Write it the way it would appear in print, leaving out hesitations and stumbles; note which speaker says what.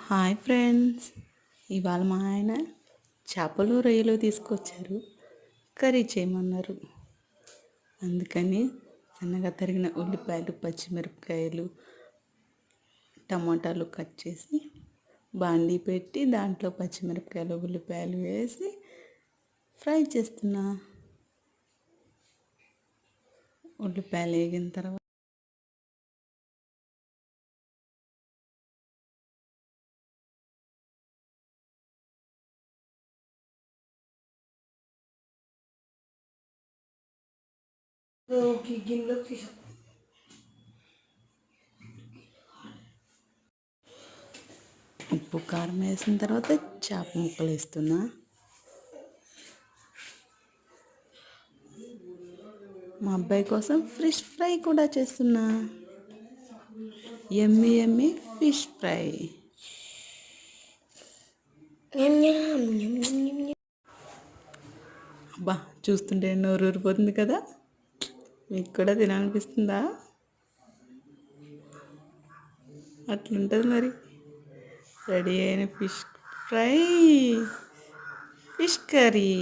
Speaker 1: Hi friends, ఇవాళ మా ఆయన చేపలు రొయ్యలు తీసుకొచ్చారు. కర్రీ చేయమన్నారు. అందుకని సన్నగా తరిగిన ఉల్లిపాయలు, పచ్చిమిరపకాయలు, టమాటాలు కట్ చేసి బాండీ పెట్టి దాంట్లో పచ్చిమిరపకాయలు, ఉల్లిపాయలు వేసి ఫ్రై చేస్తున్నా. ఉల్లిపాయలు వేగిన తర్వాత ఉప్పు కారం వేసిన తర్వాత చేప ముక్కలు వేస్తున్నా. మా అబ్బాయి కోసం ఫిష్ ఫ్రై కూడా చేస్తున్నా. యమ్మీ యమ్మీ ఫిష్ ఫ్రై. అబ్బా, చూస్తుంటే నోరు ఊరిపోతుంది కదా. మీకు కూడా తినాలనిపిస్తుందా? అట్లుంటుంది మరి. రెడీ అయిన ఫిష్ ఫ్రై, ఫిష్ కర్రీ.